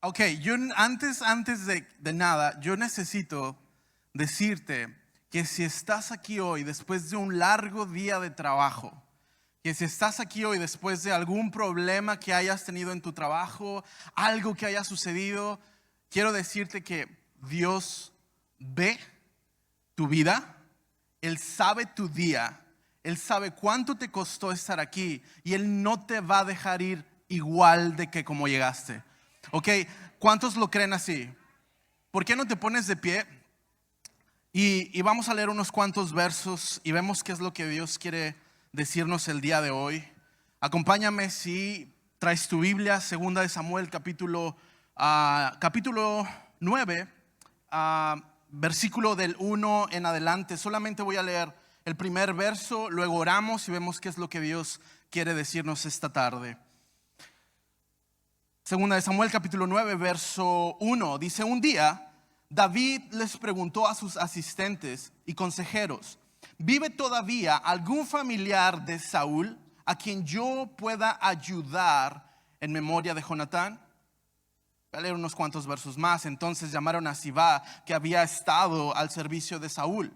Ok, antes de nada, yo necesito decirte que si estás aquí hoy después de un largo día de trabajo, que si estás aquí hoy después de algún problema que hayas tenido en tu trabajo, algo que haya sucedido, quiero decirte que Dios ve tu vida, Él sabe tu día, Él sabe cuánto te costó estar aquí y Él no te va a dejar ir igual de que como llegaste. Ok, ¿cuántos lo creen así? ¿Por qué no te pones de pie? Y vamos a leer unos cuantos versos y vemos qué es lo que Dios quiere decirnos el día de hoy. Acompáñame si traes tu Biblia, 2 de Samuel, capítulo 9, versículo del 1 en adelante. Solamente voy a leer el primer verso, luego oramos y vemos qué es lo que Dios quiere decirnos esta tarde. 2 de Samuel capítulo 9 verso 1 dice: un día David les preguntó a sus asistentes y consejeros: ¿vive todavía algún familiar de Saúl a quien yo pueda ayudar en memoria de Jonatán? Voy a leer unos cuantos versos más. Entonces llamaron a Sibá, que había estado al servicio de Saúl.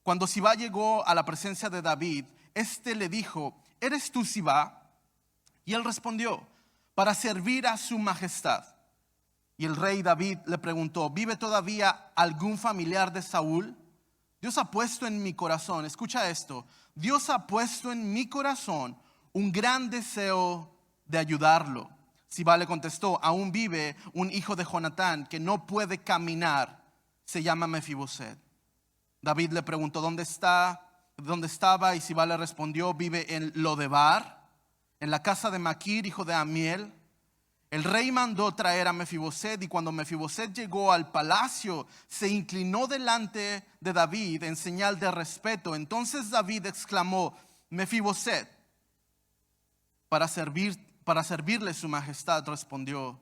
Cuando Sibá llegó a la presencia de David, éste le dijo: ¿eres tú Sibá? Y él respondió: para servir a su majestad. Y el rey David le preguntó: ¿vive todavía algún familiar de Saúl? Dios ha puesto en mi corazón, escucha esto, Dios ha puesto en mi corazón un gran deseo de ayudarlo. Sibá le contestó: aún vive un hijo de Jonatán que no puede caminar, se llama Mefiboset. David le preguntó: ¿dónde estaba? Y Sibá le respondió: vive en Lodebar, en la casa de Maquir, hijo de Amiel. El rey mandó traer a Mefiboset, y cuando Mefiboset llegó al palacio, se inclinó delante de David en señal de respeto. Entonces David exclamó: Mefiboset. Para servirle su majestad, respondió.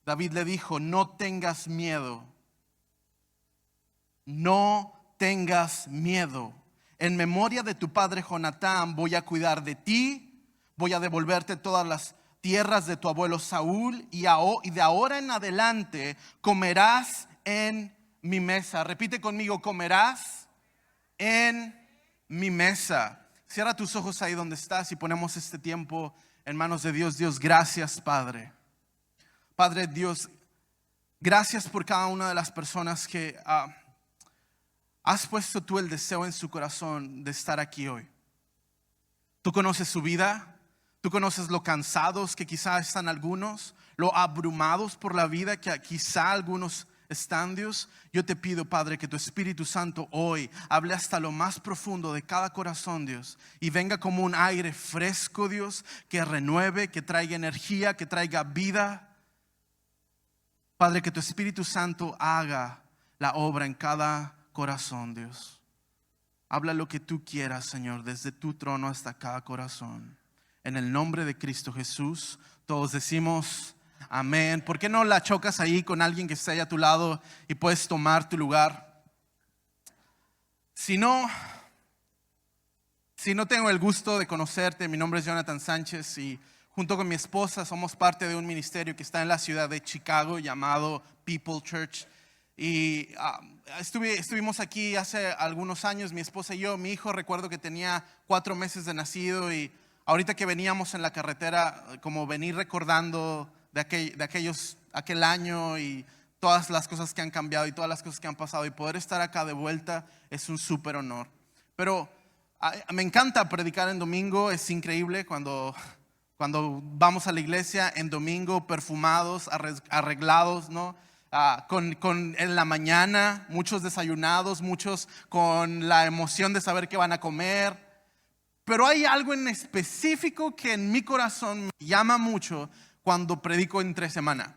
David le dijo: no tengas miedo. No tengas miedo. En memoria de tu padre Jonatán voy a cuidar de ti. Voy a devolverte todas las tierras de tu abuelo Saúl, y de ahora en adelante comerás en mi mesa. Repite conmigo: comerás en mi mesa. Cierra tus ojos ahí donde estás y ponemos este tiempo en manos de Dios. Dios, gracias, Padre. Padre Dios, gracias por cada una de las personas que has puesto tú el deseo en su corazón de estar aquí hoy. Tú conoces su vida. Tú conoces lo cansados que quizá están algunos, lo abrumados por la vida que quizá algunos están, Dios. Yo te pido, Padre, que tu Espíritu Santo hoy hable hasta lo más profundo de cada corazón, Dios, y venga como un aire fresco, Dios, que renueve, que traiga energía, que traiga vida. Padre, que tu Espíritu Santo haga la obra en cada corazón, Dios. Habla lo que tú quieras, Señor, desde tu trono hasta cada corazón. En el nombre de Cristo Jesús, todos decimos amén. ¿Por qué no la chocas ahí con alguien que esté ahí a tu lado y puedes tomar tu lugar? Si no tengo el gusto de conocerte, mi nombre es Jonathan Sánchez y junto con mi esposa somos parte de un ministerio que está en la ciudad de Chicago llamado People Church. Y estuvimos aquí hace algunos años, mi esposa y yo. Mi hijo, recuerdo que tenía 4 meses de nacido, y ahorita que veníamos en la carretera, como venir recordando de aquel año y todas las cosas que han cambiado y todas las cosas que han pasado, y poder estar acá de vuelta es un súper honor. Pero me encanta predicar en domingo. Es increíble cuando vamos a la iglesia en domingo perfumados, arreglados, ¿no? En la mañana, muchos desayunados, muchos con la emoción de saber qué van a comer. Pero hay algo en específico que en mi corazón me llama mucho cuando predico entre semana.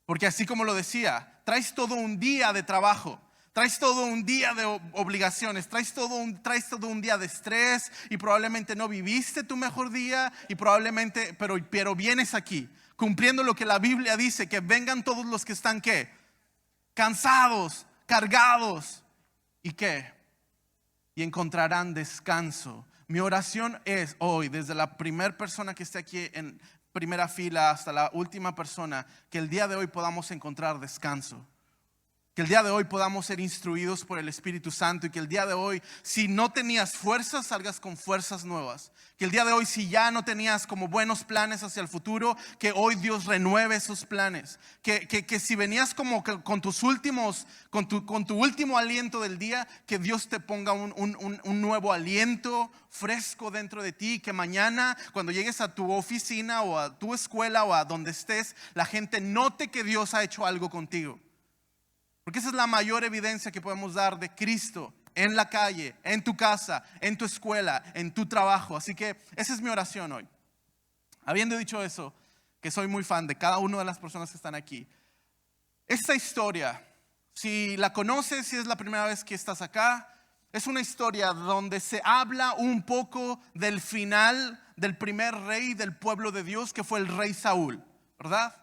Porque así como lo decía, traes todo un día de trabajo, traes todo un día de obligaciones, traes todo un día de estrés, y probablemente no viviste tu mejor día, y probablemente, pero vienes aquí cumpliendo lo que la Biblia dice: que vengan todos los que están ¿qué? Cansados, cargados, ¿y qué? Y encontrarán descanso. Mi oración es hoy, desde la primera persona que esté aquí primera fila hasta la última persona, que el día de hoy podamos encontrar descanso. Que el día de hoy podamos ser instruidos por el Espíritu Santo y que el día de hoy, si no tenías fuerzas, salgas con fuerzas nuevas. Que el día de hoy, si ya no tenías como buenos planes hacia el futuro, que hoy Dios renueve esos planes. Que si venías como con tus últimos, con tu último aliento del día, que Dios te ponga un nuevo aliento fresco dentro de ti. Que mañana cuando llegues a tu oficina o a tu escuela o a donde estés, la gente note que Dios ha hecho algo contigo. Porque esa es la mayor evidencia que podemos dar de Cristo en la calle, en tu casa, en tu escuela, en tu trabajo. Así que esa es mi oración hoy. Habiendo dicho eso, que soy muy fan de cada una de las personas que están aquí. Esta historia, si la conoces, si es la primera vez que estás acá, es una historia donde se habla un poco del final del primer rey del pueblo de Dios, que fue el rey Saúl, ¿verdad?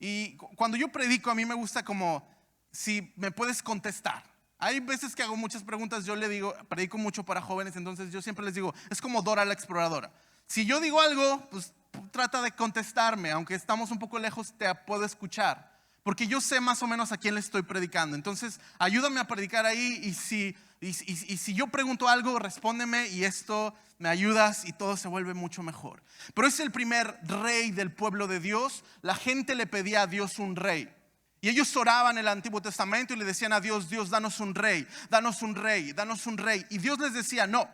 Y cuando yo predico, a mí me gusta como, si me puedes contestar. Hay veces que hago muchas preguntas, yo le digo, predico mucho para jóvenes, entonces yo siempre les digo, es como Dora la exploradora. Si yo digo algo, pues trata de contestarme, aunque estamos un poco lejos, te puedo escuchar. Porque yo sé más o menos a quién le estoy predicando. Entonces, ayúdame a predicar ahí y si yo pregunto algo, respóndeme y esto me ayudas y todo se vuelve mucho mejor. Pero es el primer rey del pueblo de Dios. La gente le pedía a Dios un rey. Y ellos oraban en el Antiguo Testamento y le decían a Dios, Dios, danos un rey, danos un rey, danos un rey. Y Dios les decía, no,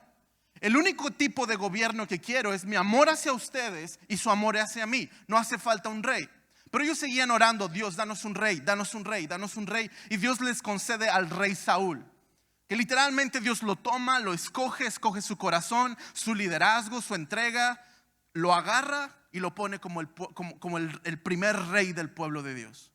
el único tipo de gobierno que quiero es mi amor hacia ustedes y su amor hacia mí. No hace falta un rey. Pero ellos seguían orando, Dios, danos un rey, danos un rey, danos un rey. Y Dios les concede al rey Saúl. Que literalmente Dios lo toma, lo escoge su corazón, su liderazgo, su entrega, lo agarra y lo pone como el primer rey del pueblo de Dios.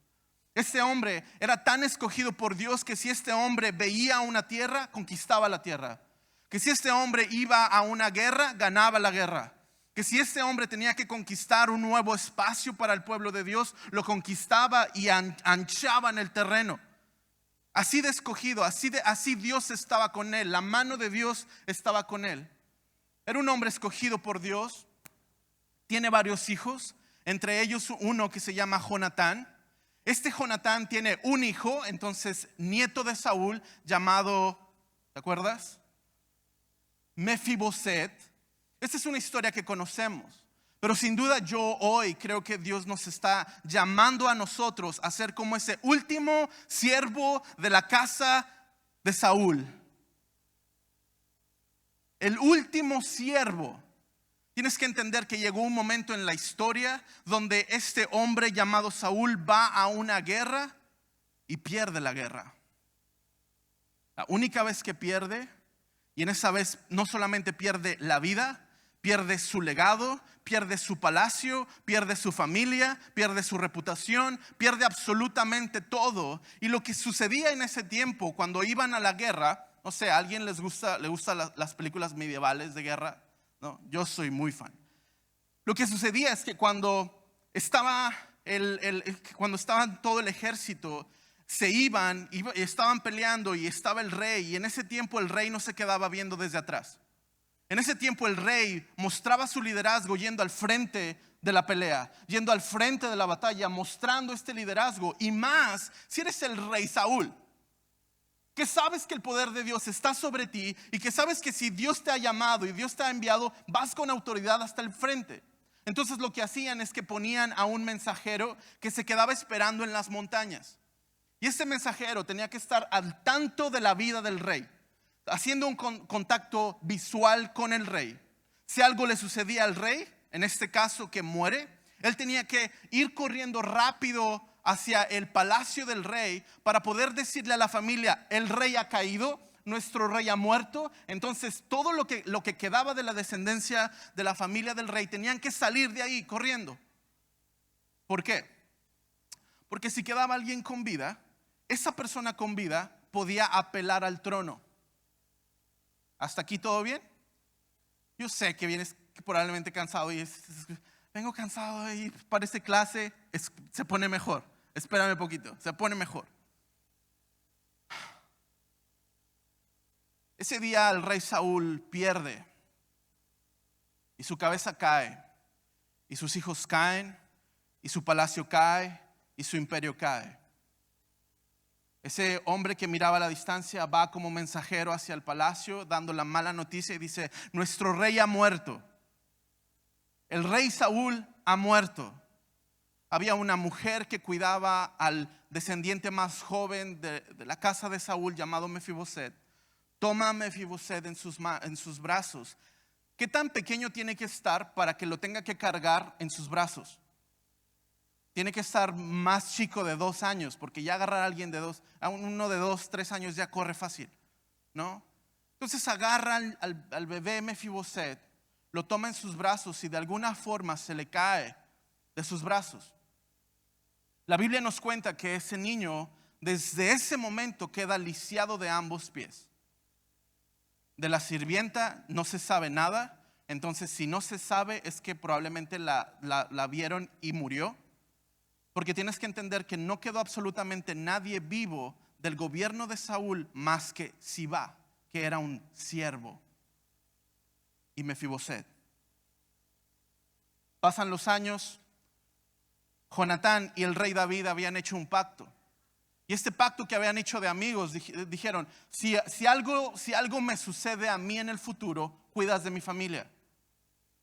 Este hombre era tan escogido por Dios que si este hombre veía una tierra, conquistaba la tierra. Que si este hombre iba a una guerra, ganaba la guerra. Que si este hombre tenía que conquistar un nuevo espacio para el pueblo de Dios, lo conquistaba y anchaba en el terreno. Así de escogido, así Dios estaba con él. La mano de Dios estaba con él. Era un hombre escogido por Dios. Tiene varios hijos, entre ellos uno que se llama Jonatán. Este Jonatán tiene un hijo, entonces nieto de Saúl, llamado, ¿te acuerdas? Mefiboset. Esta es una historia que conocemos. Pero sin duda yo hoy creo que Dios nos está llamando a nosotros a ser como ese último siervo de la casa de Saúl. El último siervo. Tienes que entender que llegó un momento en la historia donde este hombre llamado Saúl va a una guerra y pierde la guerra. La única vez que pierde, y en esa vez no solamente pierde la vida, pierde su legado, pierde su palacio, pierde su familia, pierde su reputación, pierde absolutamente todo. Y lo que sucedía en ese tiempo cuando iban a la guerra, no sé, ¿a alguien le gusta las películas medievales de guerra? No, yo soy muy fan. Lo que sucedía es que cuando estaba todo el ejército, se iban y estaban peleando y estaba el rey, y en ese tiempo el rey no se quedaba viendo desde atrás. En ese tiempo el rey mostraba su liderazgo yendo al frente de la pelea, yendo al frente de la batalla, mostrando este liderazgo. Y más si eres el rey Saúl, que sabes que el poder de Dios está sobre ti y que sabes que si Dios te ha llamado y Dios te ha enviado, vas con autoridad hasta el frente. Entonces lo que hacían es que ponían a un mensajero que se quedaba esperando en las montañas. Y ese mensajero tenía que estar al tanto de la vida del rey, haciendo un contacto visual con el rey. Si algo le sucedía al rey, en este caso que muere, él tenía que ir corriendo rápido hacia el palacio del rey para poder decirle a la familia, el rey ha caído, nuestro rey ha muerto. Entonces todo lo que quedaba de la descendencia de la familia del rey tenían que salir de ahí corriendo. ¿Por qué? Porque si quedaba alguien con vida, esa persona con vida podía apelar al trono. ¿Hasta aquí todo bien? Yo sé que vienes probablemente cansado y vengo cansado y parece clase, se pone mejor. Espérame un poquito, se pone mejor. Ese día el rey Saúl pierde y su cabeza cae. y sus hijos caen, y su palacio cae, y su imperio cae. Ese hombre que miraba a la distancia va como mensajero hacia el palacio dando la mala noticia y dice: nuestro rey ha muerto. El rey Saúl ha muerto. Había una mujer que cuidaba al descendiente más joven de la casa de Saúl llamado Mefiboset. Toma a Mefiboset en sus brazos. ¿Qué tan pequeño tiene que estar para que lo tenga que cargar en sus brazos? Tiene que estar más chico de 2 años, porque ya agarrar a alguien a uno de 2, 3 años ya corre fácil, ¿no? Entonces agarra al bebé Mefiboset, lo toma en sus brazos y de alguna forma se le cae de sus brazos. La Biblia nos cuenta que ese niño desde ese momento queda lisiado de ambos pies. De la sirvienta no se sabe nada, entonces si no se sabe es que probablemente la vieron y murió. Porque tienes que entender que no quedó absolutamente nadie vivo del gobierno de Saúl más que Sibá, que era un siervo, y Mefiboset. Pasan los años, Jonatán y el rey David habían hecho un pacto. Y este pacto que habían hecho de amigos, dijeron: si algo me sucede a mí en el futuro, cuidas de mi familia.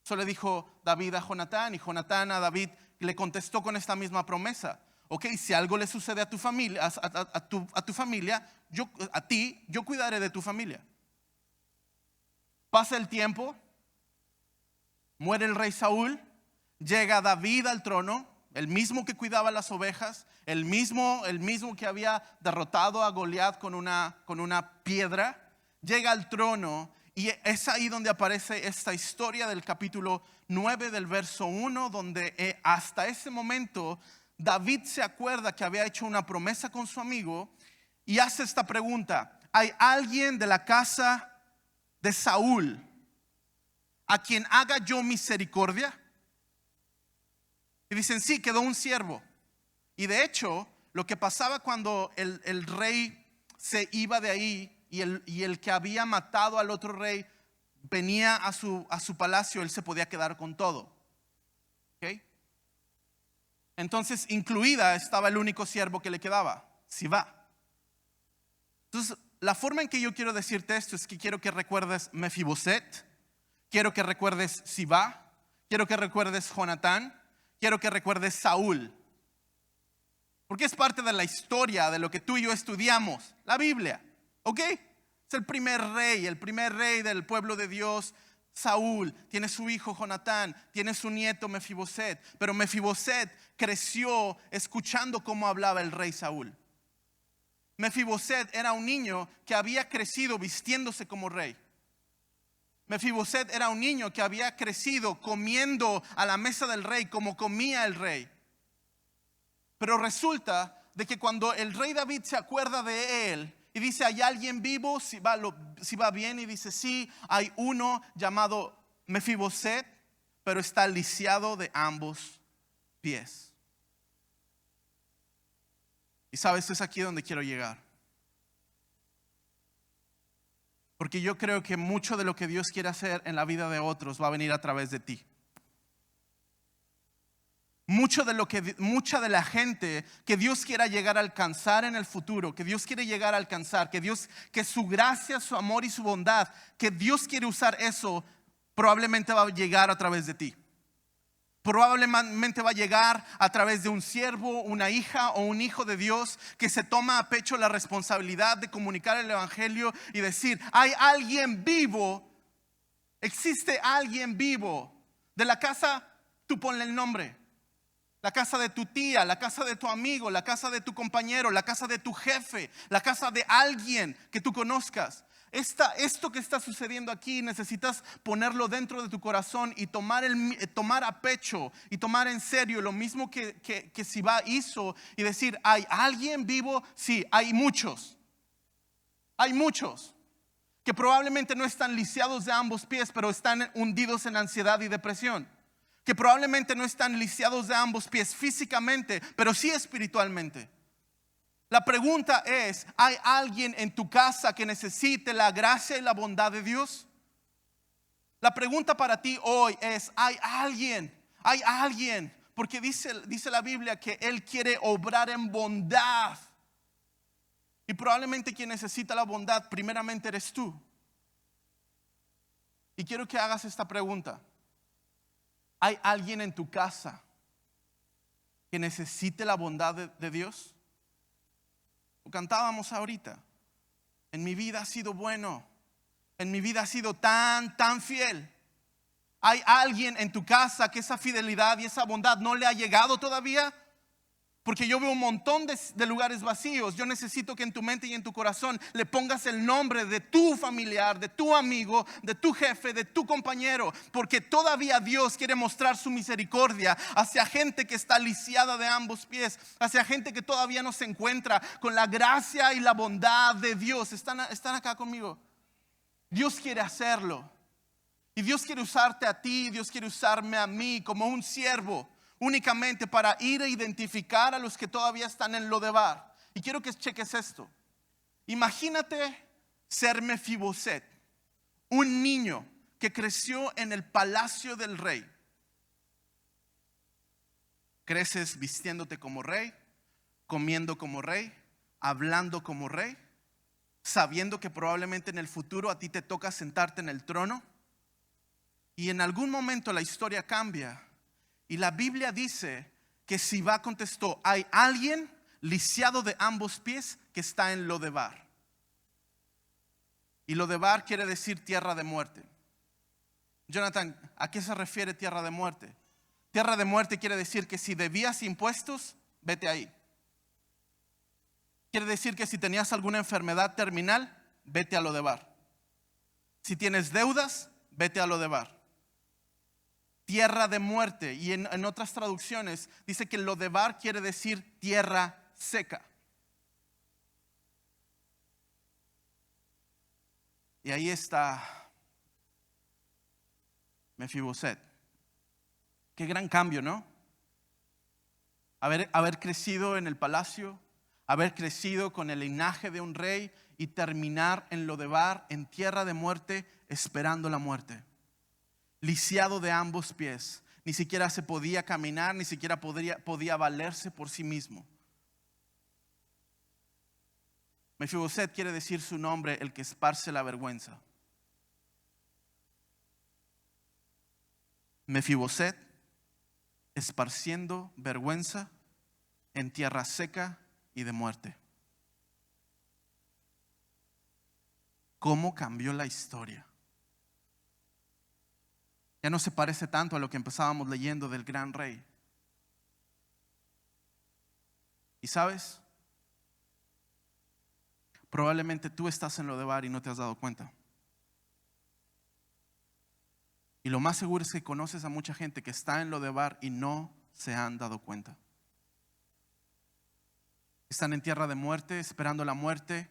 Eso le dijo David a Jonatán, y Jonatán a David le contestó con esta misma promesa: ok, si algo le sucede a tu familia, a tu familia, yo cuidaré de tu familia. Pasa el tiempo, muere el rey Saúl, llega David al trono, el mismo que cuidaba las ovejas, el mismo que había derrotado a Goliat con una piedra, llega al trono. Y es ahí donde aparece esta historia del capítulo 9 del verso 1, donde hasta ese momento David se acuerda que había hecho una promesa con su amigo y hace esta pregunta: ¿hay alguien de la casa de Saúl a quien haga yo misericordia? Y dicen: sí, quedó un siervo. Y de hecho, lo que pasaba cuando el rey se iba de ahí y el que había matado al otro rey venía a su palacio, él se podía quedar con todo. ¿Okay? Entonces, incluida estaba el único siervo que le quedaba, Sibá. Entonces, la forma en que yo quiero decirte esto es que quiero que recuerdes Mefiboset, quiero que recuerdes Sibá, quiero que recuerdes Jonatán, quiero que recuerdes Saúl. Porque es parte de la historia de lo que tú y yo estudiamos, la Biblia. ¿Ok? Es el primer rey del pueblo de Dios, Saúl. Tiene su hijo Jonatán, tiene su nieto Mefiboset. Pero Mefiboset creció escuchando cómo hablaba el rey Saúl. Mefiboset era un niño que había crecido vistiéndose como rey. Mefiboset era un niño que había crecido comiendo a la mesa del rey como comía el rey. Pero resulta de que cuando el rey David se acuerda de él y dice: ¿hay alguien vivo? Si va bien, y dice: sí, hay uno llamado Mefiboset, pero está lisiado de ambos pies. Y sabes, es aquí donde quiero llegar. Porque yo creo que mucho de lo que Dios quiere hacer en la vida de otros va a venir a través de ti. Mucha de la gente que Dios quiera llegar a alcanzar en el futuro, que Dios quiere llegar a alcanzar, que su gracia, su amor y su bondad, que Dios quiere usar eso, probablemente va a llegar a través de ti. Probablemente va a llegar a través de un siervo, una hija o un hijo de Dios que se toma a pecho la responsabilidad de comunicar el evangelio y decir: hay alguien vivo, existe alguien vivo. De la casa, tú ponle el nombre. La casa de tu tía, la casa de tu amigo, la casa de tu compañero, la casa de tu jefe, la casa de alguien que tú conozcas. Esto que está sucediendo aquí, necesitas ponerlo dentro de tu corazón y tomar a pecho y tomar en serio lo mismo que Sibá hizo y decir: ¿hay alguien vivo? Sí, hay muchos. Hay muchos que probablemente no están lisiados de ambos pies, pero están hundidos en ansiedad y depresión. Que probablemente no están lisiados de ambos pies físicamente, pero sí espiritualmente. La pregunta es: ¿hay alguien en tu casa que necesite la gracia y la bondad de Dios? La pregunta para ti hoy es: ¿hay alguien Hay alguien, porque dice la Biblia que Él quiere obrar en bondad. Y probablemente quien necesita la bondad primeramente eres tú. Y quiero que hagas esta pregunta. ¿Hay alguien en tu casa que necesite la bondad de Dios? Lo cantábamos ahorita. En mi vida ha sido bueno. En mi vida ha sido tan fiel. ¿Hay alguien en tu casa que esa fidelidad y esa bondad no le ha llegado todavía? Porque yo veo un montón de lugares vacíos. Yo necesito que en tu mente y en tu corazón le pongas el nombre de tu familiar, de tu amigo, de tu jefe, de tu compañero. Porque todavía Dios quiere mostrar su misericordia hacia gente que está lisiada de ambos pies, hacia gente que todavía no se encuentra con la gracia y la bondad de Dios. ¿Están acá conmigo? Dios quiere hacerlo. Y Dios quiere usarte a ti, Dios quiere usarme a mí como un siervo, únicamente para ir a identificar a los que todavía están en Lodebar. Y quiero que cheques esto. Imagínate ser Mefiboset, un niño que creció en el palacio del rey. Creces vistiéndote como rey, comiendo como rey, hablando como rey, sabiendo que probablemente en el futuro a ti te toca sentarte en el trono. Y en algún momento la historia cambia. Y la Biblia dice que Sibá contestó: hay alguien lisiado de ambos pies que está en Lodebar. Y Lodebar quiere decir tierra de muerte. Jonathan, ¿a qué se refiere tierra de muerte? Tierra de muerte quiere decir que si debías impuestos, vete ahí. Quiere decir que si tenías alguna enfermedad terminal, vete a Lodebar. Si tienes deudas, vete a Lodebar. Tierra de muerte. Y en otras traducciones dice que Lodebar quiere decir tierra seca. Y ahí está Mefiboset. Qué gran cambio, ¿no? Haber crecido en el palacio, haber crecido con el linaje de un rey y terminar en Lodebar, en tierra de muerte, esperando la muerte. Lisiado de ambos pies, ni siquiera se podía caminar, ni siquiera podía valerse por sí mismo. Mefiboset quiere decir su nombre, el que esparce la vergüenza. Mefiboset esparciendo vergüenza en tierra seca y de muerte. ¿Cómo cambió la historia? Ya no se parece tanto a lo que empezábamos leyendo del gran rey. ¿Y sabes? Probablemente tú estás en Lodebar y no te has dado cuenta. Y lo más seguro es que conoces a mucha gente que está en Lodebar y no se han dado cuenta. Están en tierra de muerte, esperando la muerte,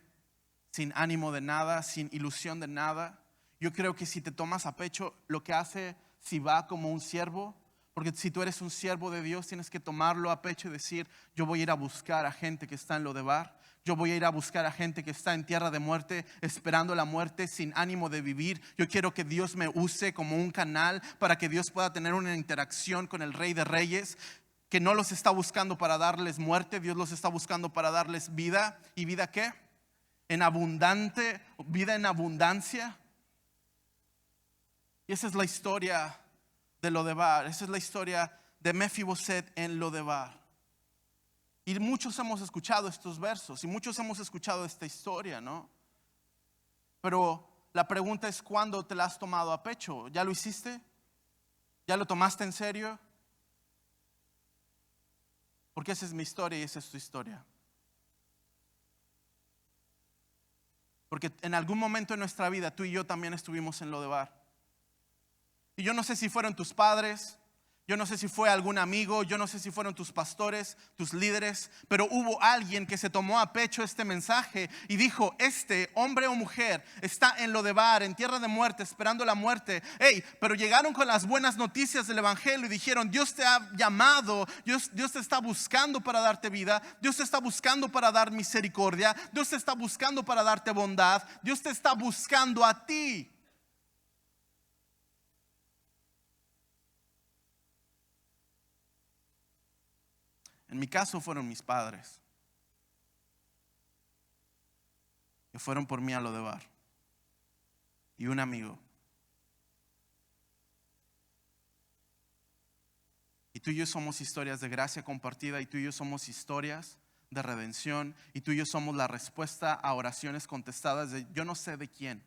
sin ánimo de nada, sin ilusión de nada. Yo creo que si te tomas a pecho lo que hace Sibá como un siervo, porque si tú eres un siervo de Dios, tienes que tomarlo a pecho y decir: yo voy a ir a buscar a gente que está en Lodebar. Yo voy a ir a buscar a gente que está en tierra de muerte, esperando la muerte, sin ánimo de vivir. Yo quiero que Dios me use como un canal para que Dios pueda tener una interacción con el Rey de Reyes, que no los está buscando para darles muerte. Dios los está buscando para darles vida. ¿Y vida qué? En abundante, vida en abundancia. Y esa es la historia de Lodebar. Esa es la historia de Mefiboset en Lodebar. Y muchos hemos escuchado estos versos y muchos hemos escuchado esta historia, ¿no? Pero la pregunta es: ¿cuándo te la has tomado a pecho? ¿Ya lo hiciste? ¿Ya lo tomaste en serio? Porque esa es mi historia y esa es tu historia. Porque en algún momento en nuestra vida tú y yo también estuvimos en Lodebar. Y yo no sé si fueron tus padres, yo no sé si fue algún amigo, yo no sé si fueron tus pastores, tus líderes, pero hubo alguien que se tomó a pecho este mensaje y dijo: este hombre o mujer está en Lodebar, en tierra de muerte, esperando la muerte. Pero llegaron con las buenas noticias del evangelio y dijeron: Dios te ha llamado, Dios te está buscando para darte vida, Dios te está buscando para dar misericordia, Dios te está buscando para darte bondad, Dios te está buscando a ti. En mi caso fueron mis padres, que fueron por mí a Lodebar, y un amigo. Y tú y yo somos historias de gracia compartida, y tú y yo somos historias de redención, y tú y yo somos la respuesta a oraciones contestadas de yo no sé de quién,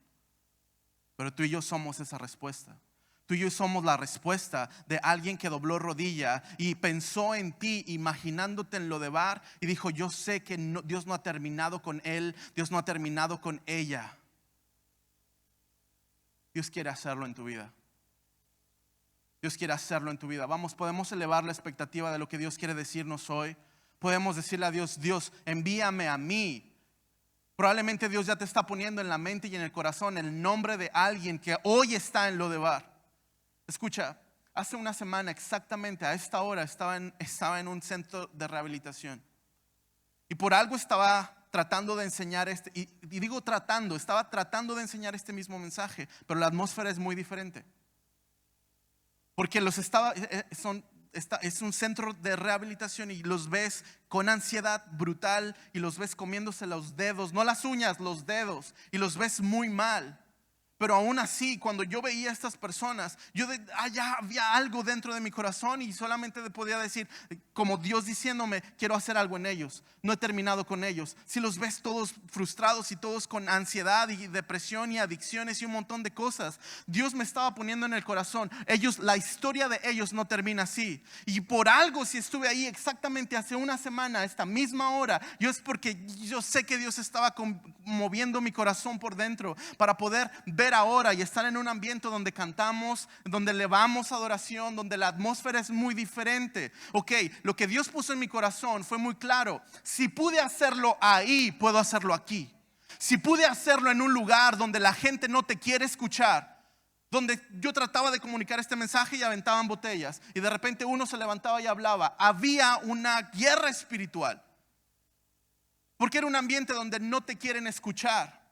pero tú y yo somos esa respuesta. Tú y yo somos la respuesta de alguien que dobló rodilla y pensó en ti, imaginándote en Lodebar, y dijo: yo sé que Dios no ha terminado con él, Dios no ha terminado con ella. Dios quiere hacerlo en tu vida. Dios quiere hacerlo en tu vida. Vamos, podemos elevar la expectativa de lo que Dios quiere decirnos hoy. Podemos decirle a Dios: Dios, envíame a mí. Probablemente Dios ya te está poniendo en la mente y en el corazón el nombre de alguien que hoy está en Lodebar. Escucha, hace una semana exactamente a esta hora estaba en un centro de rehabilitación. Y por algo estaba tratando de enseñar estaba tratando de enseñar este mismo mensaje, pero la atmósfera es muy diferente. Porque es un centro de rehabilitación y los ves con ansiedad brutal y los ves comiéndose los dedos, no las uñas, los dedos, y los ves muy mal. Pero aún así, cuando yo veía a estas personas, ya había algo dentro de mi corazón y solamente podía decir, como Dios diciéndome: quiero hacer algo en ellos. No he terminado con ellos. Si los ves todos frustrados y todos con ansiedad y depresión y adicciones y un montón de cosas, Dios me estaba poniendo en el corazón: la historia de ellos no termina así. Y por algo, si estuve ahí exactamente hace una semana, a esta misma hora, es porque yo sé que Dios estaba moviendo mi corazón por dentro para poder ver ahora y estar en un ambiente donde cantamos, donde elevamos adoración, donde la atmósfera es muy diferente. Ok, lo que Dios puso en mi corazón fue muy claro: si pude hacerlo ahí, puedo hacerlo aquí. Si pude hacerlo en un lugar donde la gente no te quiere escuchar, donde yo trataba de comunicar este mensaje y aventaban botellas, y de repente uno se levantaba y hablaba, había una guerra espiritual, porque era un ambiente donde no te quieren escuchar.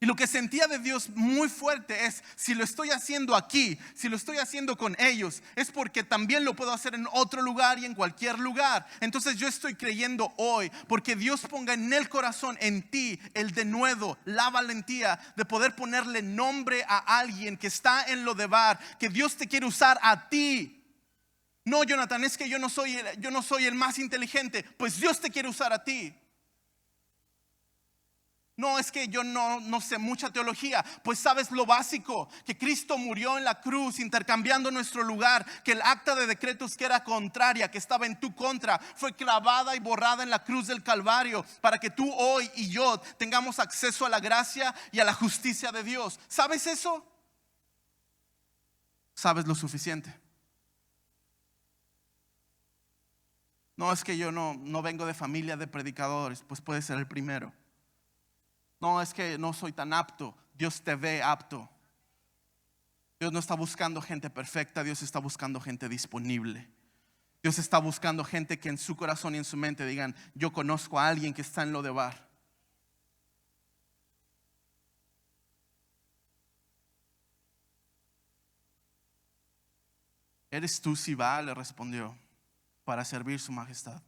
Y lo que sentía de Dios muy fuerte es: si lo estoy haciendo aquí, si lo estoy haciendo con ellos, es porque también lo puedo hacer en otro lugar y en cualquier lugar. Entonces yo estoy creyendo hoy, porque Dios ponga en el corazón, en ti, el denuedo, la valentía de poder ponerle nombre a alguien que está en Lodebar, que Dios te quiere usar a ti. No, Jonathan, es que yo no soy el más inteligente. Pues Dios te quiere usar a ti. No, es que yo no sé mucha teología. Pues sabes lo básico: que Cristo murió en la cruz intercambiando nuestro lugar, que el acta de decretos que era contraria, que estaba en tu contra, fue clavada y borrada en la cruz del Calvario, para que tú hoy y yo tengamos acceso a la gracia y a la justicia de Dios. ¿Sabes eso? ¿Sabes lo suficiente? No, es que yo no vengo de familia de predicadores. Pues puedes ser el primero. No, es que no soy tan apto. Dios te ve apto. Dios no está buscando gente perfecta. Dios está buscando gente disponible. Dios está buscando gente que en su corazón y en su mente digan: yo conozco a alguien que está en Lodebar. ¿Eres tú, Sibá?, le respondió, para servir su majestad.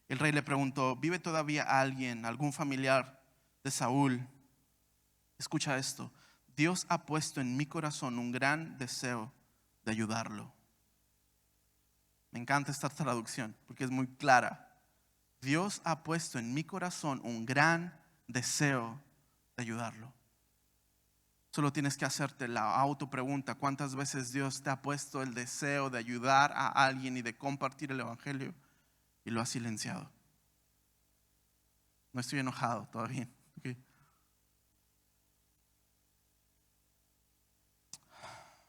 El rey le preguntó: ¿vive todavía alguien, algún familiar de Saúl? Escucha esto: Dios ha puesto en mi corazón un gran deseo de ayudarlo. Me encanta esta traducción porque es muy clara. Dios ha puesto en mi corazón un gran deseo de ayudarlo. Solo tienes que hacerte la autopregunta: ¿cuántas veces Dios te ha puesto el deseo de ayudar a alguien y de compartir el evangelio y lo has silenciado? No estoy enojado, todo bien, ¿okay?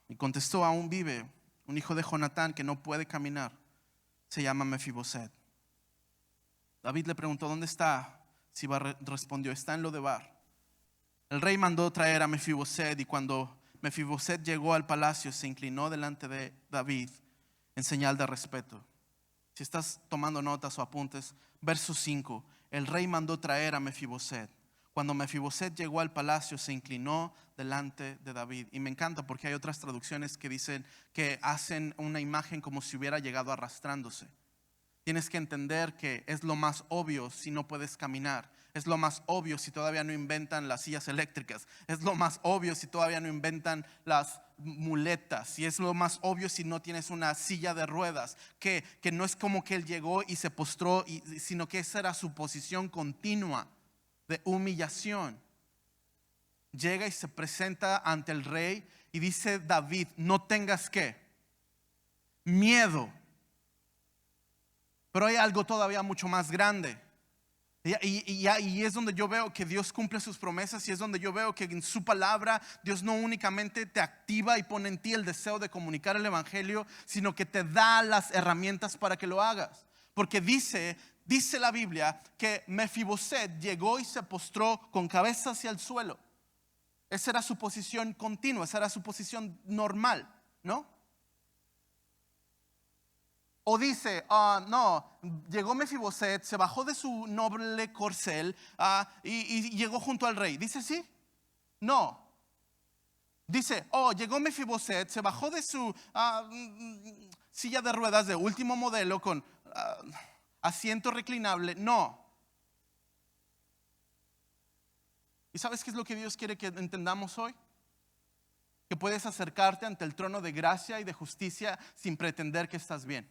Y contestó: aún vive un hijo de Jonatán que no puede caminar, se llama Mefiboset. David le preguntó: ¿dónde está? Siba respondió: está en Lodebar. El rey mandó traer a Mefiboset, y cuando Mefiboset llegó al palacio, se inclinó delante de David en señal de respeto. Si estás tomando notas o apuntes, verso 5: el rey mandó traer a Mefiboset. Cuando Mefiboset llegó al palacio, se inclinó delante de David. Y me encanta porque hay otras traducciones que dicen que hacen una imagen como si hubiera llegado arrastrándose. Tienes que entender que es lo más obvio si no puedes caminar. Es lo más obvio si todavía no inventan las sillas eléctricas. Es lo más obvio si todavía no inventan las muletas. Y es lo más obvio si no tienes una silla de ruedas. Que no es como que él llegó y se postró, sino que esa era su posición continua de humillación. Llega y se presenta ante el rey y dice David, no tengas ¿qué? Miedo. Pero hay algo todavía mucho más grande. Y es donde yo veo que Dios cumple sus promesas, y es donde yo veo que en su palabra Dios no únicamente te activa y pone en ti el deseo de comunicar el evangelio, sino que te da las herramientas para que lo hagas. Porque dice la Biblia que Mefiboset llegó y se postró con cabeza hacia el suelo. Esa era su posición continua, esa era su posición normal, ¿no? O dice, no, llegó Mefiboset, se bajó de su noble corcel y llegó junto al rey. ¿Dice sí? No. Dice, llegó Mefiboset, se bajó de su silla de ruedas de último modelo con asiento reclinable. No. ¿Y sabes qué es lo que Dios quiere que entendamos hoy? Que puedes acercarte ante el trono de gracia y de justicia sin pretender que estás bien.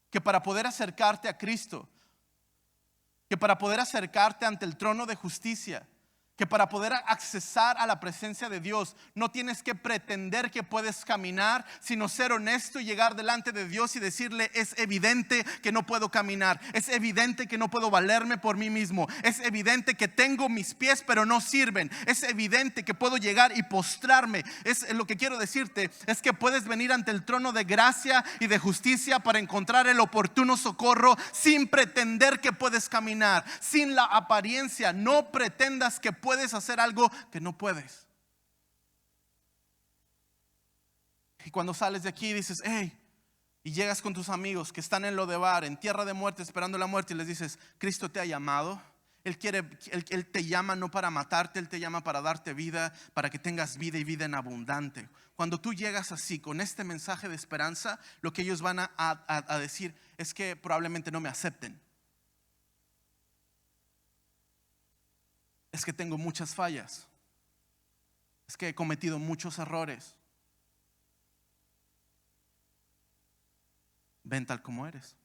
Que para poder acercarte a Cristo, que para poder acercarte ante el trono de justicia, que para poder accesar a la presencia de Dios, no tienes que pretender que puedes caminar, sino ser honesto y llegar delante de Dios y decirle, es evidente que no puedo caminar, es evidente que no puedo valerme por mí mismo, es evidente que tengo mis pies pero no sirven, es evidente que puedo llegar y postrarme. Lo que quiero decirte es que puedes venir ante el trono de gracia y de justicia para encontrar el oportuno socorro sin pretender que puedes caminar, sin la apariencia. No pretendas que puedes hacer algo que no puedes. Y cuando sales de aquí dices, hey, y llegas con tus amigos que están en Lodebar, en tierra de muerte, esperando la muerte, y les dices, Cristo te ha llamado. Él te llama no para matarte, Él te llama para darte vida, para que tengas vida y vida en abundante. Cuando tú llegas así, con este mensaje de esperanza, lo que ellos van a decir es que probablemente no me acepten. Es que tengo muchas fallas. Es que he cometido muchos errores. Ven tal como eres.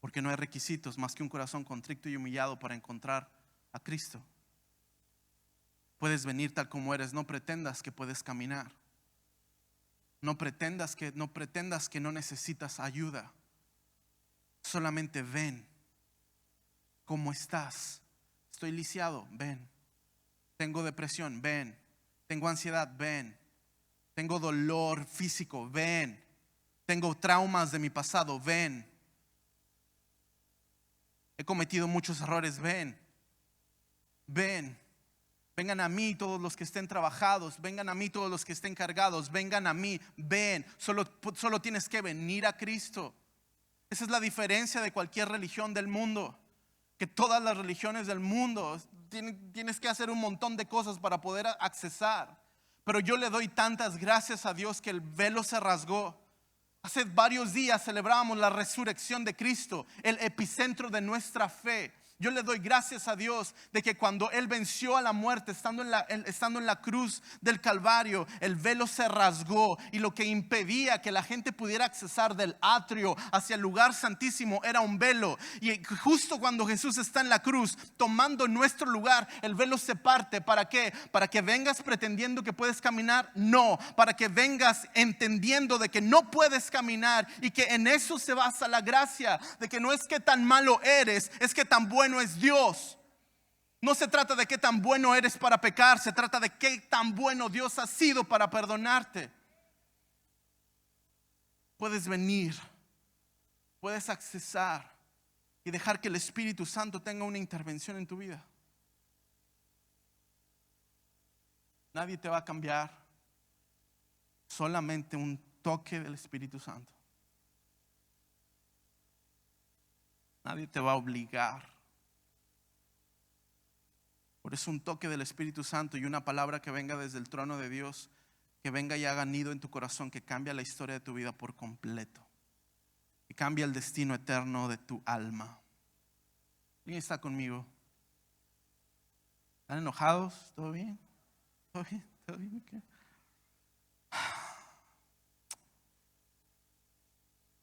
Porque no hay requisitos más que un corazón contrito y humillado para encontrar a Cristo. Puedes venir tal como eres. No pretendas que puedes caminar. No pretendas que no necesitas ayuda. Solamente ven. ¿Cómo estás? Estoy lisiado, ven. Tengo depresión, ven. Tengo ansiedad, ven. Tengo dolor físico, ven. Tengo traumas de mi pasado, ven. He cometido muchos errores, ven. Ven. Vengan a mí todos los que estén trabajados, vengan a mí todos los que estén cargados, vengan a mí, ven. Solo tienes que venir a Cristo. Esa es la diferencia de cualquier religión del mundo. Que todas las religiones del mundo tienes que hacer un montón de cosas para poder accesar. Pero yo le doy tantas gracias a Dios que el velo se rasgó. Hace varios días celebrábamos la resurrección de Cristo, el epicentro de nuestra fe. Yo le doy gracias a Dios de que cuando Él venció a la muerte, estando en la cruz del Calvario, el velo se rasgó, y lo que impedía que la gente pudiera accesar del atrio hacia el lugar santísimo era un velo. Y justo cuando Jesús está en la cruz tomando nuestro lugar, el velo se parte. ¿Para qué? ¿Para que vengas pretendiendo que puedes caminar? No, para que vengas entendiendo de que no puedes caminar, y que en eso se basa la gracia, de que no es que tan malo eres, es que tan bueno es Dios. No se trata de qué tan bueno eres para pecar, se trata de qué tan bueno Dios ha sido para perdonarte. Puedes venir, puedes accesar y dejar que el Espíritu Santo tenga una intervención en tu vida. Nadie te va a cambiar, solamente un toque del Espíritu Santo. Nadie te va a obligar. Por eso un toque del Espíritu Santo y una palabra que venga desde el trono de Dios, que venga y haga nido en tu corazón, que cambia la historia de tu vida por completo. que cambia el destino eterno de tu alma. ¿Quién está conmigo? ¿Están enojados? ¿Todo bien? ¿Todo bien? ¿Todo bien? ¿Qué?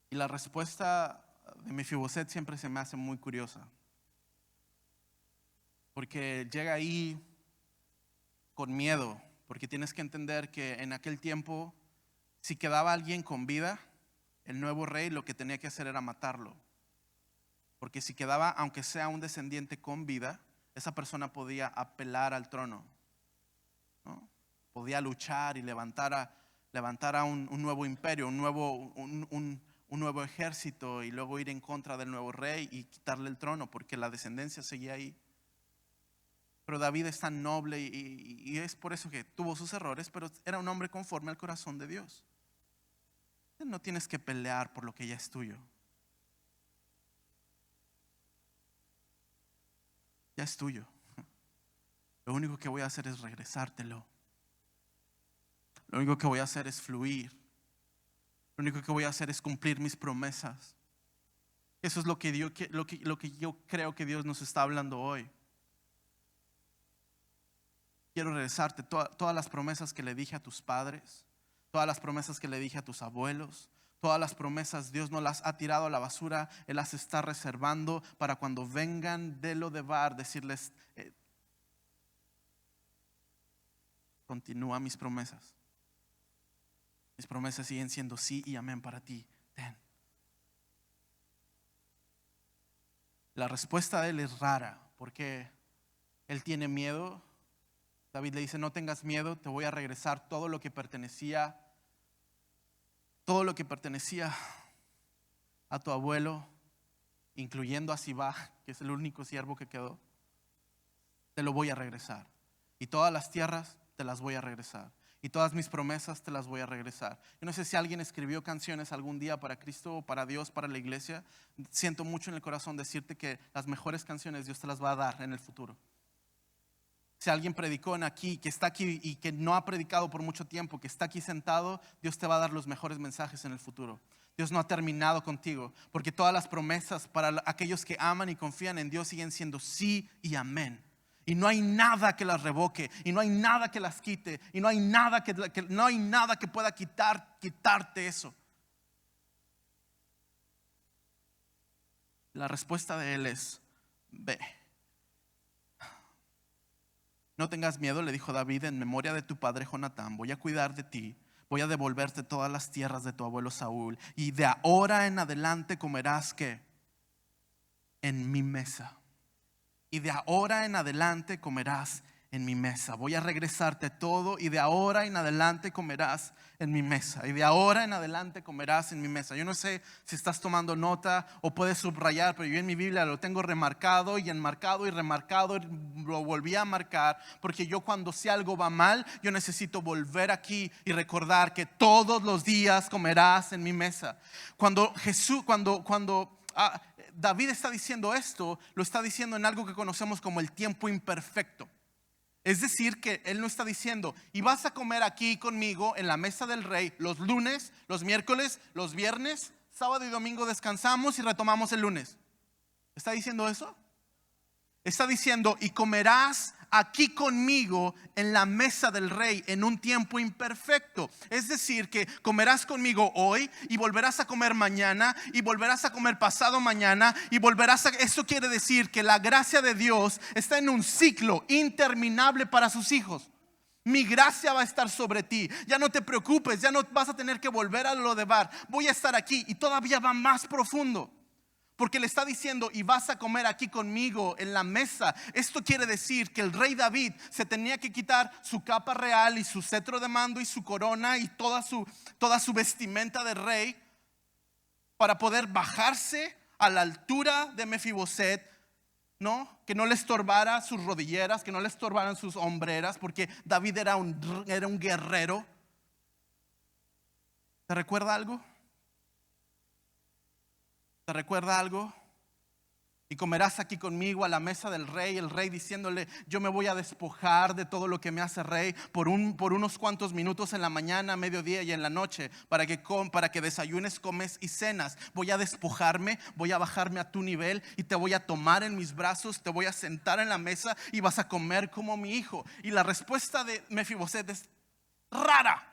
Y la respuesta de Mefiboset siempre se me hace muy curiosa, porque llega ahí con miedo, porque tienes que entender que en aquel tiempo, si quedaba alguien con vida, el nuevo rey lo que tenía que hacer era matarlo. Porque si quedaba, aunque sea un descendiente con vida, esa persona podía apelar al trono, ¿no? Podía luchar y levantar a un nuevo imperio, un nuevo ejército, y luego ir en contra del nuevo rey y quitarle el trono, porque la descendencia seguía ahí. Pero David es tan noble y es por eso que tuvo sus errores, pero era un hombre conforme al corazón de Dios. No tienes que pelear por lo que ya es tuyo. Ya es tuyo. Lo único que voy a hacer es regresártelo. Lo único que voy a hacer es fluir. Lo único que voy a hacer es cumplir mis promesas. Eso es lo que yo creo que Dios nos está hablando hoy. Quiero regresarte todas las promesas que le dije a tus padres, todas las promesas que le dije a tus abuelos. Todas las promesas Dios no las ha tirado a la basura. Él las está reservando para cuando vengan de Lodebar decirles, continúa mis promesas. Mis promesas siguen siendo sí y amén para ti. Ten. La respuesta de él es rara, porque él tiene miedo. David le dice, no tengas miedo, te voy a regresar todo lo que pertenecía a tu abuelo, incluyendo a Sibá, que es el único siervo que quedó. Te lo voy a regresar. Y todas las tierras te las voy a regresar. Y todas mis promesas te las voy a regresar. Yo no sé si alguien escribió canciones algún día para Cristo o para Dios, para la iglesia. Siento mucho en el corazón decirte que las mejores canciones Dios te las va a dar en el futuro. Si alguien predicó aquí, que está aquí y que no ha predicado por mucho tiempo, que está aquí sentado, Dios te va a dar los mejores mensajes en el futuro. Dios no ha terminado contigo, porque todas las promesas para aquellos que aman y confían en Dios siguen siendo sí y amén. Y no hay nada que las revoque, y no hay nada que las quite, y no hay nada que pueda quitarte eso. La respuesta de él es: ve. No tengas miedo, le dijo David, en memoria de tu padre Jonatán, voy a cuidar de ti, voy a devolverte todas las tierras de tu abuelo Saúl, y de ahora en adelante comerás ¿qué? En mi mesa. Y de ahora en adelante comerás en mi mesa. Voy a regresarte todo, y de ahora en adelante comerás en mi mesa. Y de ahora en adelante comerás en mi mesa. Yo no sé si estás tomando nota o puedes subrayar, pero yo en mi Biblia lo tengo remarcado y enmarcado y remarcado, y lo volví a marcar, porque yo cuando sé algo va mal, yo necesito volver aquí y recordar que todos los días comerás en mi mesa. Cuando David está diciendo esto, lo está diciendo en algo que conocemos como el tiempo imperfecto. Es decir, que él no está diciendo, y vas a comer aquí conmigo en la mesa del rey los lunes, los miércoles, los viernes, sábado y domingo descansamos y retomamos el lunes. ¿Está diciendo eso? Está diciendo, y comerás aquí conmigo en la mesa del rey en un tiempo imperfecto. Es decir, que comerás conmigo hoy y volverás a comer mañana y volverás a comer pasado mañana y volverás a... Eso quiere decir que la gracia de Dios está en un ciclo interminable para sus hijos. Mi gracia va a estar sobre ti. Ya no te preocupes, ya no vas a tener que volver a Lodebar. Voy a estar aquí, y todavía va más profundo. Porque le está diciendo, y vas a comer aquí conmigo en la mesa. Esto quiere decir que el rey David se tenía que quitar su capa real y su cetro de mando y su corona y toda su vestimenta de rey, para poder bajarse a la altura de Mefiboset, ¿no? Que no le estorbara sus rodilleras, que no le estorbaran sus hombreras, porque David era un guerrero. ¿Te recuerda algo? ¿Te recuerda algo? Y comerás aquí conmigo a la mesa del rey, el rey diciéndole: yo me voy a despojar de todo lo que me hace rey por unos cuantos minutos en la mañana, mediodía y en la noche, para que desayunes, comes y cenas. Voy a despojarme, voy a bajarme a tu nivel y te voy a tomar en mis brazos, te voy a sentar en la mesa y vas a comer como mi hijo. Y la respuesta de Mefiboset es rara.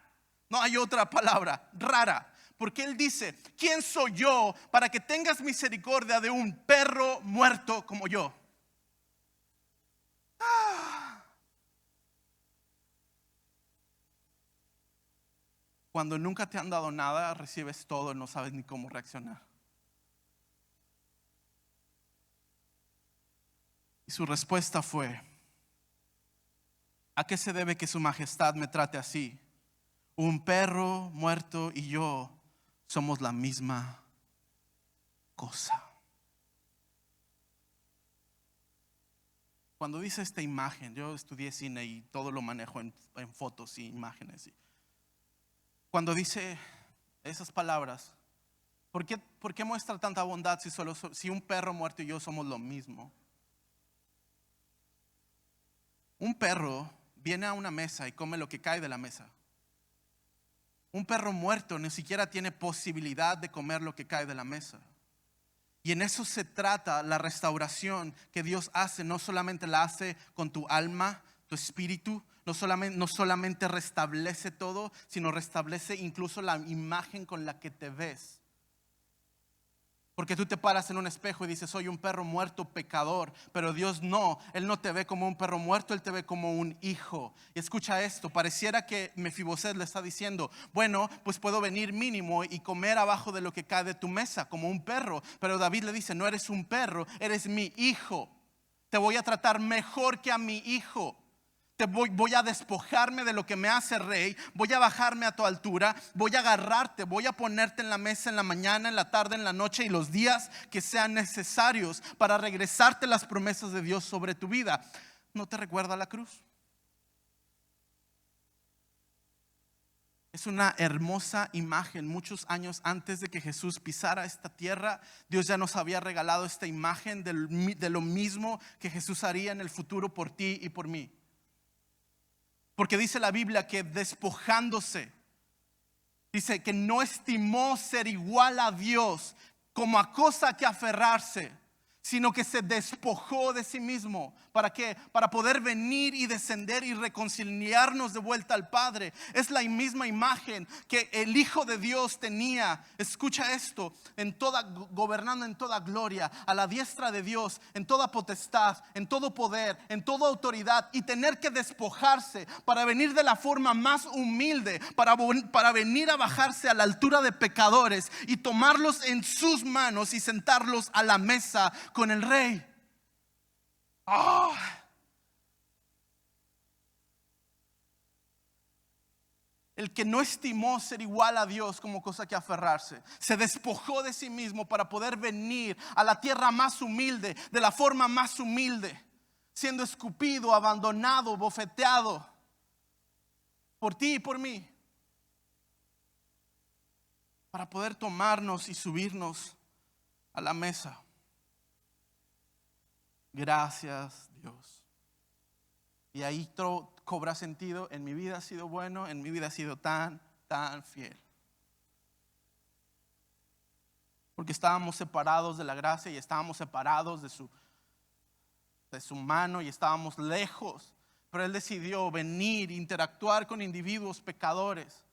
No hay otra palabra, rara. Porque él dice: ¿quién soy yo para que tengas misericordia de un perro muerto como yo? Cuando nunca te han dado nada, recibes todo y no sabes ni cómo reaccionar. Y su respuesta fue: ¿a qué se debe que su majestad me trate así? Un perro muerto y yo somos la misma cosa. Cuando dice esta imagen, yo estudié cine y todo lo manejo en fotos y imágenes. Cuando dice esas palabras, ¿por qué muestra tanta bondad si un perro muerto y yo somos lo mismo? Un perro viene a una mesa y come lo que cae de la mesa. Un perro muerto ni siquiera tiene posibilidad de comer lo que cae de la mesa. Y en eso se trata la restauración que Dios hace. No solamente la hace con tu alma, tu espíritu. No solamente restablece todo, sino restablece incluso la imagen con la que te ves. Porque tú te paras en un espejo y dices: soy un perro muerto pecador. Pero Dios no, Él no te ve como un perro muerto, Él te ve como un hijo. Y escucha esto, pareciera que Mefiboset le está diciendo: bueno, pues puedo venir mínimo y comer abajo de lo que cae de tu mesa como un perro. Pero David le dice: no eres un perro, eres mi hijo. Te voy a tratar mejor que a mi hijo. Voy a despojarme de lo que me hace rey. Voy a bajarme a tu altura. Voy a agarrarte. Voy a ponerte en la mesa en la mañana, en la tarde, en la noche y los días que sean necesarios para regresarte las promesas de Dios sobre tu vida. ¿No te recuerda la cruz? Es una hermosa imagen. Muchos años antes de que Jesús pisara esta tierra, Dios ya nos había regalado esta imagen de lo mismo que Jesús haría en el futuro por ti y por mí. Porque dice la Biblia que despojándose, dice que no estimó ser igual a Dios como a cosa que aferrarse, sino que se despojó de sí mismo. ¿Para qué? Para poder venir y descender y reconciliarnos de vuelta al Padre. Es la misma imagen que el Hijo de Dios tenía. Escucha esto: gobernando en toda gloria, a la diestra de Dios, en toda potestad, en todo poder, en toda autoridad, y tener que despojarse para venir de la forma más humilde, para venir a bajarse a la altura de pecadores y tomarlos en sus manos y sentarlos a la mesa con el rey. El que no estimó ser igual a Dios como cosa que aferrarse, se despojó de sí mismo para poder venir a la tierra más humilde, de la forma más humilde, siendo escupido, abandonado, bofeteado por ti y por mí, para poder tomarnos y subirnos a la mesa. Gracias, Dios. Y ahí todo cobra sentido. En mi vida ha sido bueno, en mi vida ha sido tan fiel. Porque estábamos separados de la gracia y estábamos separados de su mano y estábamos lejos. Pero Él decidió venir, interactuar con individuos pecadores,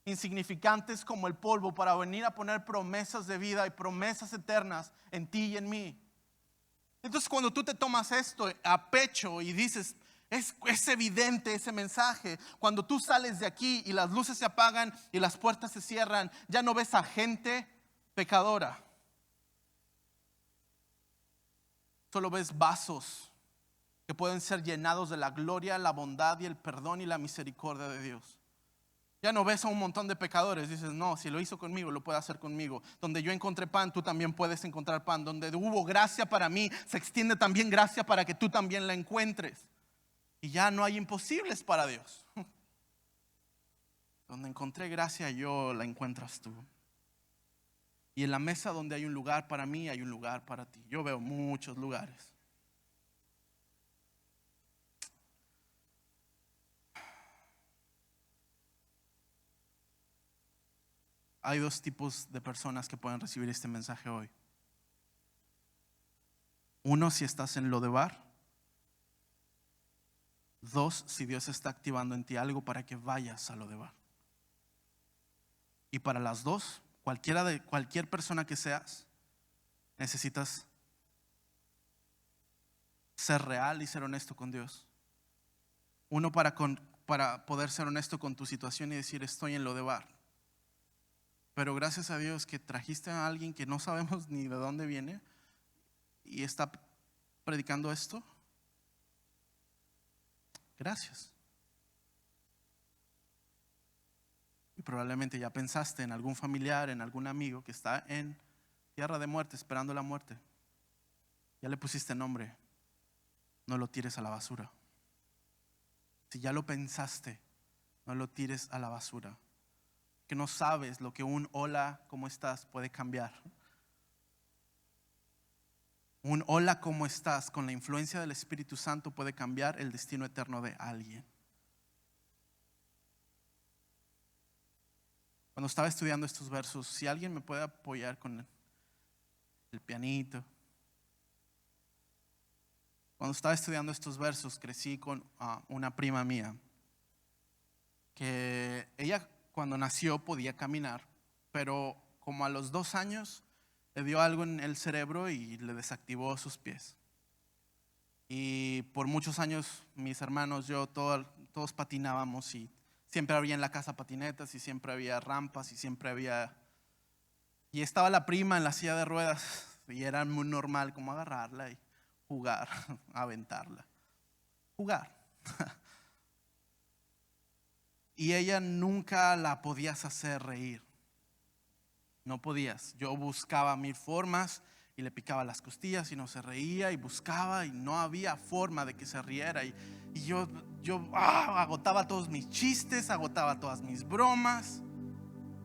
insignificantes como el polvo, para venir a poner promesas de vida y promesas eternas en ti y en mí. Entonces, cuando tú te tomas esto a pecho y dices: es evidente ese mensaje. Cuando tú sales de aquí y las luces se apagan y las puertas se cierran, ya no ves a gente pecadora. Solo ves vasos que pueden ser llenados de la gloria, la bondad y el perdón y la misericordia de Dios. Ya no ves a un montón de pecadores. Dices: no, si lo hizo conmigo, lo puede hacer conmigo. Donde yo encontré pan, tú también puedes encontrar pan. Donde hubo gracia para mí, se extiende también gracia para que tú también la encuentres. Y ya no hay imposibles para Dios. Donde encontré gracia yo, la encuentras tú. Y en la mesa donde hay un lugar para mí, hay un lugar para ti. Yo veo muchos lugares. Hay dos tipos de personas que pueden recibir este mensaje hoy. Uno, si estás en Lodebar. Dos, si Dios está activando en ti algo para que vayas a Lodebar. Y para las dos, cualquier persona que seas, necesitas ser real y ser honesto con Dios. Uno, para poder ser honesto con tu situación y decir: estoy en Lodebar. Pero gracias a Dios que trajiste a alguien que no sabemos ni de dónde viene y está predicando esto. Gracias. Y probablemente ya pensaste en algún familiar, en algún amigo que está en tierra de muerte, esperando la muerte. Ya le pusiste nombre. No lo tires a la basura. Si ya lo pensaste, no lo tires a la basura. Que no sabes lo que un hola, ¿cómo estás? Puede cambiar. Un hola, ¿cómo estás? Con la influencia del Espíritu Santo puede cambiar el destino eterno de alguien. Cuando estaba estudiando estos versos, si alguien me puede apoyar con el pianito. Cuando estaba estudiando estos versos, crecí con una prima mía, que ella cuando nació podía caminar, pero como a los 2 años le dio algo en el cerebro y le desactivó sus pies. Y por muchos años mis hermanos, yo, todos patinábamos y siempre había en la casa patinetas y siempre había rampas y siempre había... Y estaba la prima en la silla de ruedas y era muy normal como agarrarla y jugar, aventarla. Jugar. Y ella nunca la podías hacer reír. No podías. Yo buscaba 1000 formas y le picaba las costillas y no se reía, y buscaba y no había forma de que se riera. Y yo agotaba todos mis chistes, agotaba todas mis bromas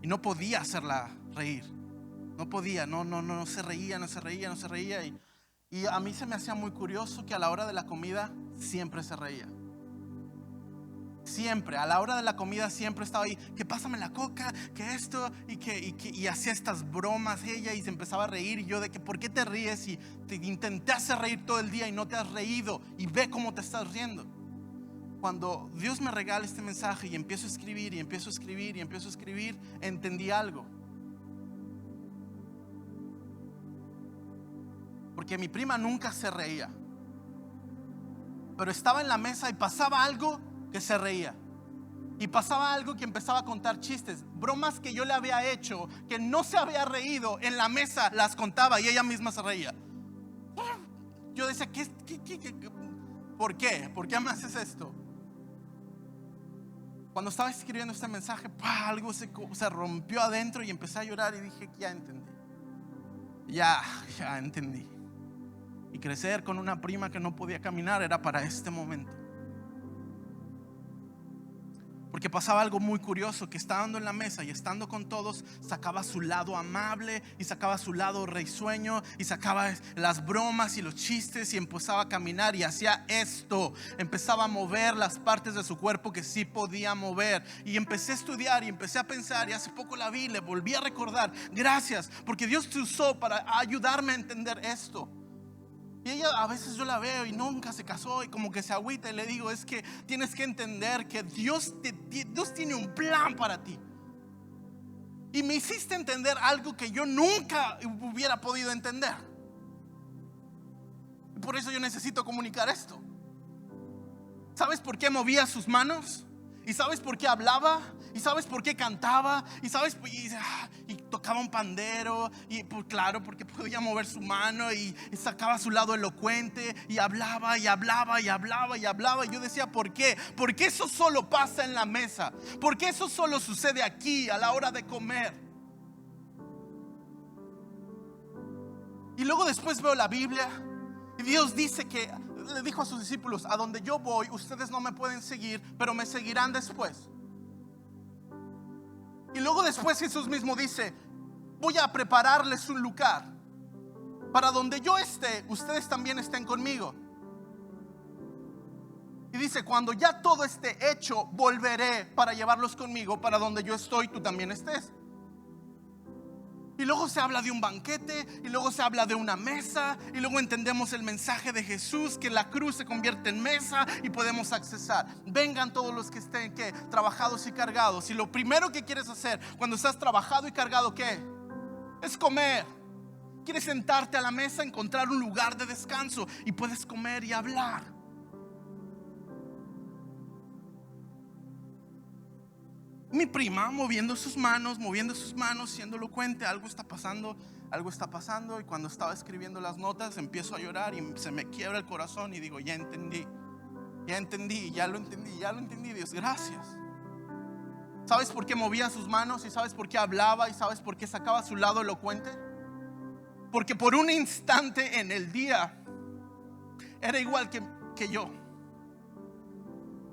y no podía hacerla reír. No podía, no se reía. Y a mí se me hacía muy curioso que a la hora de la comida siempre se reía. Siempre, a la hora de la comida siempre estaba ahí, que pásame la coca, que esto, y hacía estas bromas ella y se empezaba a reír. Y yo de que ¿por qué te ríes? Y te intenté hacer reír todo el día y no te has reído, y ve cómo te estás riendo. Cuando Dios me regala este mensaje y empiezo a escribir, entendí algo. Porque mi prima nunca se reía, pero estaba en la mesa y pasaba algo que se reía, y pasaba algo que empezaba a contar chistes, bromas que yo le había hecho, que no se había reído, en la mesa las contaba y ella misma se reía. Yo decía, ¿por qué? ¿Por qué me haces esto? Cuando estaba escribiendo este mensaje, algo se rompió adentro y empecé a llorar y dije, ya entendí. Ya entendí. Y crecer con una prima que no podía caminar era para este momento. Porque pasaba algo muy curioso, que estando en la mesa y estando con todos, sacaba su lado amable y sacaba su lado risueño y sacaba las bromas y los chistes y empezaba a caminar y hacía esto. Empezaba a mover las partes de su cuerpo que sí podía mover. Y empecé a estudiar y empecé a pensar, y hace poco la vi, le volví a recordar. Gracias, porque Dios te usó para ayudarme a entender esto. Y ella, a veces yo la veo y nunca se casó y como que se agüita, y le digo, es que tienes que entender que Dios tiene un plan para ti. Y me hiciste entender algo que yo nunca hubiera podido entender. Y por eso yo necesito comunicar esto. ¿Sabes por qué movía sus manos? ¿Y sabes por qué hablaba? ¿Y sabes por qué cantaba? ¿Y sabes? Y tocaba un pandero. Y pues claro, porque podía mover su mano y sacaba su lado elocuente. Y hablaba. Y yo decía, ¿por qué? Porque eso solo pasa en la mesa. Porque eso solo sucede aquí a la hora de comer. Y luego después veo la Biblia y Dios dice que le dijo a sus discípulos, a donde yo voy ustedes no me pueden seguir, pero me seguirán después. Y luego después Jesús mismo dice, voy a prepararles un lugar para donde yo esté, ustedes también estén conmigo. Y dice, cuando ya todo esté hecho, volveré para llevarlos conmigo, para donde yo estoy, tú también estés. Y luego se habla de un banquete, y luego se habla de una mesa, y luego entendemos el mensaje de Jesús, que la cruz se convierte en mesa y podemos accesar. Vengan todos los que estén trabajados y cargados. Y lo primero que quieres hacer cuando estás trabajado y cargado, ¿qué? Es comer. Quieres sentarte a la mesa, encontrar un lugar de descanso y puedes comer y hablar. Mi prima moviendo sus manos, siendo elocuente. Algo está pasando. Y cuando estaba escribiendo las notas, empiezo a llorar y se me quiebra el corazón y digo, ya lo entendí, Dios, gracias. ¿Sabes por qué movía sus manos? ¿Y sabes por qué hablaba? ¿Y sabes por qué sacaba su lado elocuente? Porque por un instante en el día era igual que yo.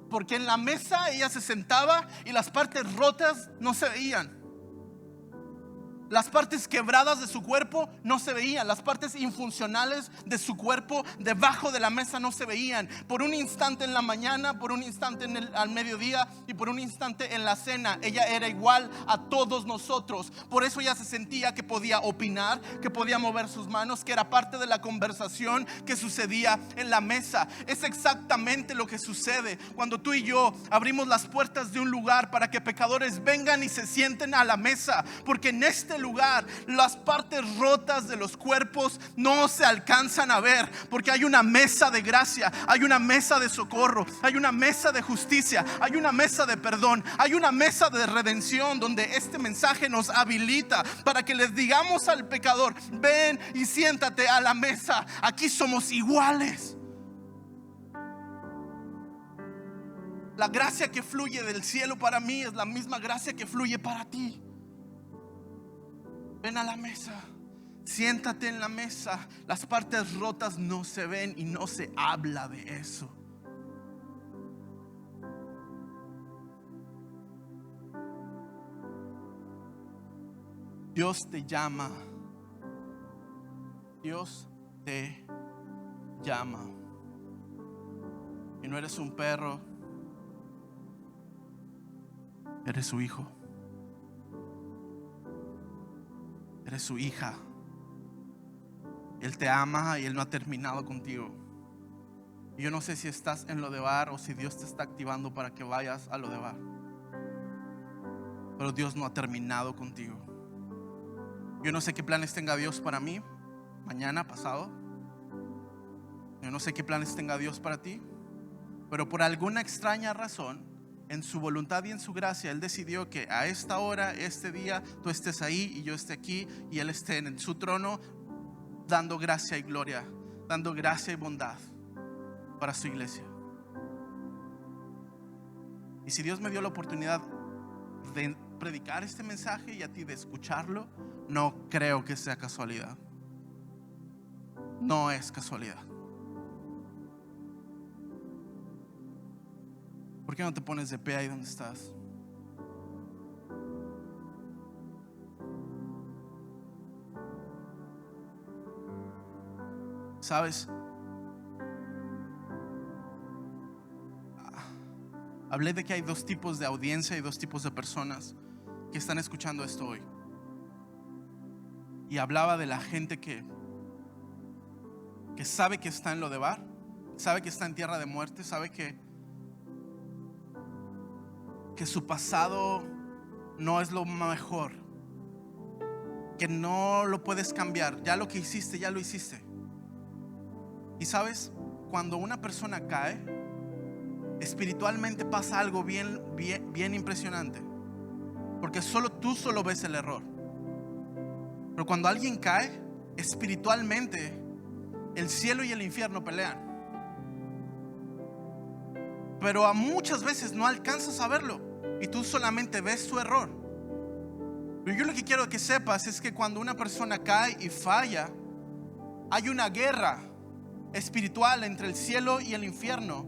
Porque en la mesa ella se sentaba y las partes rotas no se veían. Las partes quebradas de su cuerpo no se veían. Las partes infuncionales de su cuerpo debajo de la mesa no se veían. Por un instante en la mañana, por un instante al mediodía y por un instante en la cena, ella era igual a todos nosotros. Por eso ella se sentía que podía opinar, que podía mover sus manos, que era parte de la conversación que sucedía en la mesa. Es exactamente lo que sucede cuando tú y yo abrimos las puertas de un lugar para que pecadores vengan y se sienten a la mesa. Porque en este lugar las partes rotas de los cuerpos no se alcanzan a ver, porque hay una mesa de gracia, hay una mesa de socorro, hay una mesa de justicia, hay una mesa de perdón, hay una mesa de redención, donde este mensaje nos habilita para que les digamos al pecador: ven y siéntate a la mesa, aquí somos iguales. La gracia que fluye del cielo para mí es la misma gracia que fluye para ti. Ven a la mesa, siéntate en la mesa. Las partes rotas no se ven y no se habla de eso. Dios te llama. Dios te llama. Y no eres un perro, eres su hijo. Eres su hija. Él te ama y Él no ha terminado contigo. Y yo no sé si estás en Lodebar o si Dios te está activando para que vayas a Lodebar, pero Dios no ha terminado contigo. Yo no sé qué planes tenga Dios para mí mañana, pasado. Yo no sé qué planes tenga Dios para ti, pero por alguna extraña razón, en su voluntad y en su gracia, Él decidió que a esta hora, este día, tú estés ahí y yo esté aquí, y Él esté en su trono dando gracia y gloria, dando gracia y bondad para su iglesia. Y si Dios me dio la oportunidad de predicar este mensaje y a ti de escucharlo, no creo que sea casualidad. No es casualidad. ¿Por qué no te pones de pie ahí donde estás? ¿Sabes? Hablé de que hay dos tipos de audiencia y dos tipos de personas que están escuchando esto hoy. Y hablaba de la gente que sabe que está en Lodebar, sabe que está en tierra de muerte, sabe que su pasado no es lo mejor, que no lo puedes cambiar. Ya lo que hiciste, ya lo hiciste. Y sabes, cuando una persona cae, espiritualmente pasa algo bien impresionante, porque tú ves el error. Pero cuando alguien cae, espiritualmente el cielo y el infierno pelean. Pero a muchas veces no alcanzas a verlo y tú solamente ves su error. Pero yo lo que quiero que sepas es que cuando una persona cae y falla, hay una guerra espiritual entre el cielo y el infierno,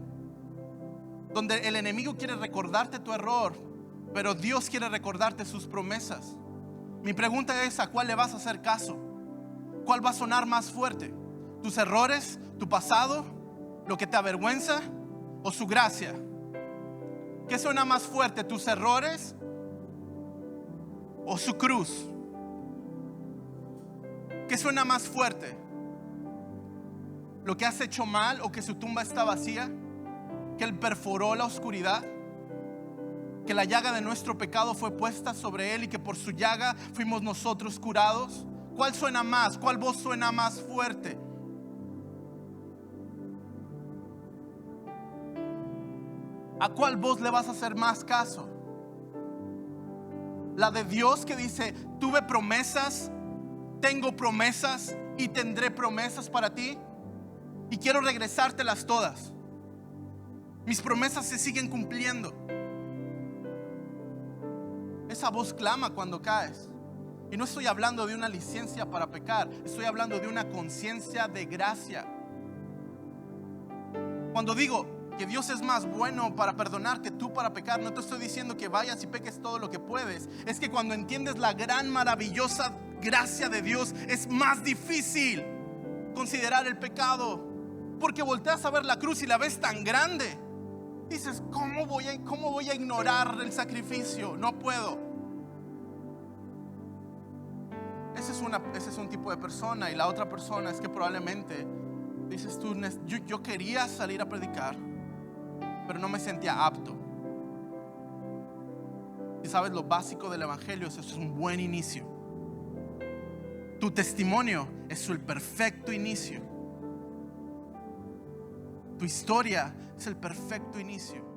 donde el enemigo quiere recordarte tu error, pero Dios quiere recordarte sus promesas. Mi pregunta es: ¿a cuál le vas a hacer caso? ¿Cuál va a sonar más fuerte? ¿Tus errores, tu pasado, lo que te avergüenza o su gracia? ¿Qué suena más fuerte, tus errores o su cruz? ¿Qué suena más fuerte? ¿Lo que has hecho mal o que su tumba está vacía? ¿Que Él perforó la oscuridad? ¿Que la llaga de nuestro pecado fue puesta sobre Él y que por su llaga fuimos nosotros curados? ¿Cuál suena más? ¿Cuál voz suena más fuerte? ¿A cuál voz le vas a hacer más caso? ¿La de Dios que dice: tuve promesas, tengo promesas y tendré promesas para ti y quiero regresártelas todas? Mis promesas se siguen cumpliendo. Esa voz clama cuando caes. Y no estoy hablando de una licencia para pecar, estoy hablando de una conciencia de gracia. Cuando digo que Dios es más bueno para perdonar que tú para pecar, no te estoy diciendo que vayas y peques todo lo que puedes. Es que cuando entiendes la gran, maravillosa gracia de Dios, es más difícil considerar el pecado, porque volteas a ver la cruz y la ves tan grande. Dices: ¿cómo voy a ignorar el sacrificio? No puedo. Ese es un tipo de persona. Y la otra persona es que probablemente dices tú: yo quería salir a predicar, pero no me sentía apto. Y sabes, lo básico del evangelio es un buen inicio. Tu testimonio es el perfecto inicio. Tu historia es el perfecto inicio.